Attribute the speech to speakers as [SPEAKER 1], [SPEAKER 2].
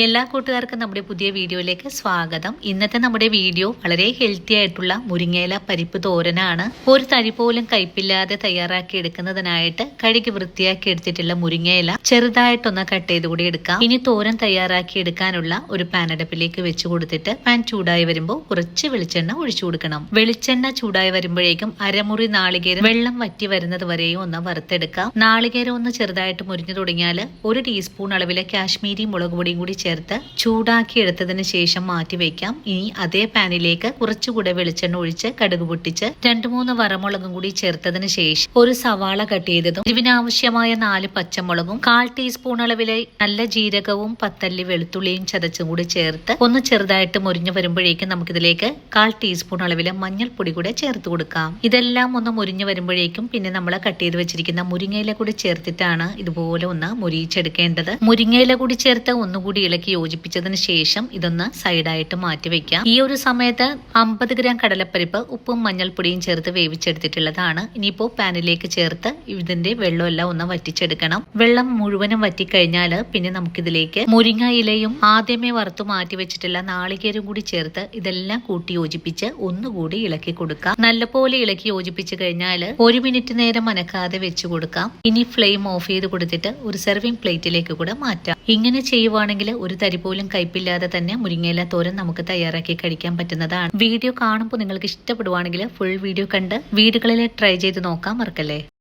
[SPEAKER 1] എല്ലാ കൂട്ടുകാർക്കും നമ്മുടെ പുതിയ വീഡിയോയിലേക്ക് സ്വാഗതം. ഇന്നത്തെ നമ്മുടെ വീഡിയോ വളരെ ഹെൽത്തി ആയിട്ടുള്ള മുരിങ്ങയില പരിപ്പ് തോരനാണ്. ഒരു തരി പോലും കയ്പില്ലാതെ തയ്യാറാക്കി എടുക്കുന്നതിനായിട്ട് കഴുകി വൃത്തിയാക്കി എടുത്തിട്ടുള്ള മുരിങ്ങയില ചെറുതായിട്ടൊന്ന് കട്ട് ചെയ്ത് കൂടി എടുക്കാം. ഇനി തോരൻ തയ്യാറാക്കി എടുക്കാനുള്ള ഒരു പാൻ അടുപ്പിലേക്ക് വെച്ച് കൊടുത്തിട്ട് പാൻ ചൂടായി വരുമ്പോൾ കുറച്ച് വെളിച്ചെണ്ണ ഒഴിച്ചു കൊടുക്കണം. വെളിച്ചെണ്ണ ചൂടായി വരുമ്പോഴേക്കും അരമുറി നാളികേരം വെള്ളം വറ്റി വരുന്നത് വരെയും ഒന്ന് വറുത്തെടുക്കാം. നാളികേരം ഒന്ന് ചെറുതായിട്ട് മുരിഞ്ഞു തുടങ്ങിയാൽ 1 ടീസ്പൂൺ അളവിലെ കാശ്മീരി മുളക് പൊടിയും കൂടി ചേർത്ത് ചൂടാക്കി എടുത്തതിന് ശേഷം മാറ്റി വെക്കാം. ഇനി അതേ പാനിലേക്ക് കുറച്ചുകൂടെ വെളിച്ചെണ്ണ ഒഴിച്ച് കടുക് പൊട്ടിച്ച് 2-3 വറമുളകും കൂടി ചേർത്തതിന് ശേഷം ഒരു സവാള കട്ട് ചെയ്തതും ഇതിനാവശ്യമായ 4 പച്ചമുളകും 1/4 ടീസ്പൂൺ അളവിലെ നല്ല ജീരകവും 10 അല്ലി വെളുത്തുള്ളിയും ചതച്ചും കൂടി ചേർത്ത് ഒന്ന് ചെറുതായിട്ട് മുരിഞ്ഞു വരുമ്പോഴേക്കും നമുക്കിതിലേക്ക് 1/4 ടീസ്പൂൺ അളവിലെ മഞ്ഞൾപ്പൊടി കൂടെ ചേർത്ത് കൊടുക്കാം. ഇതെല്ലാം ഒന്ന് മുരിഞ്ഞു വരുമ്പോഴേക്കും പിന്നെ നമ്മൾ കട്ട് ചെയ്ത് വെച്ചിരിക്കുന്ന മുരിങ്ങയില കൂടി ചേർത്തിട്ടാണ് ഇതുപോലെ ഒന്ന് മുരിയിച്ചെടുക്കേണ്ടത്. മുരിങ്ങയില കൂടി ചേർത്ത് ഒന്നുകൂടി ഇളക്കി യോജിപ്പിച്ചതിന് ശേഷം ഇതൊന്ന് സൈഡായിട്ട് മാറ്റി വെക്കാം. ഈ ഒരു സമയത്ത് 50 ഗ്രാം കടലപ്പരിപ്പ് ഉപ്പും മഞ്ഞൾപ്പൊടിയും ചേർത്ത് വേവിച്ചെടുത്തിട്ടുള്ളതാണ്. ഇനിയിപ്പോൾ പാനിലേക്ക് ചേർത്ത് ഇതിന്റെ വെള്ളമെല്ലാം ഒന്ന് വറ്റിച്ചെടുക്കണം. വെള്ളം മുഴുവനും വറ്റിക്കഴിഞ്ഞാൽ പിന്നെ നമുക്കിതിലേക്ക് മുരിങ്ങ ഇലയും ആദ്യമേ വറുത്തു മാറ്റി വെച്ചിട്ടുള്ള നാളികേരം കൂടി ചേർത്ത് ഇതെല്ലാം കൂട്ടി യോജിപ്പിച്ച് ഒന്നുകൂടി ഇളക്കി കൊടുക്കാം. നല്ലപോലെ ഇളക്കി യോജിപ്പിച്ച് കഴിഞ്ഞാൽ 1 മിനിറ്റ് നേരം അനക്കാതെ വെച്ച് കൊടുക്കാം. ഇനി ഫ്ലെയിം ഓഫ് ചെയ്ത് കൊടുത്തിട്ട് ഒരു സെർവിംഗ് പ്ലേറ്റിലേക്ക് കൂടെ മാറ്റാം. ഇങ്ങനെ ചെയ്യുവാണെങ്കിൽ ഒരു തരി പോലും കയ്പില്ലാതെ തന്നെ മുരിങ്ങയില തോരൻ നമുക്ക് തയ്യാറാക്കി കഴിക്കാൻ പറ്റുന്നതാണ്. വീഡിയോ കാണുമ്പോൾ നിങ്ങൾക്ക് ഇഷ്ടപ്പെടുവാണെങ്കിൽ ഫുൾ വീഡിയോ കണ്ട് വീടുകളിൽ ട്രൈ ചെയ്ത് നോക്കാൻ മറക്കല്ലേ.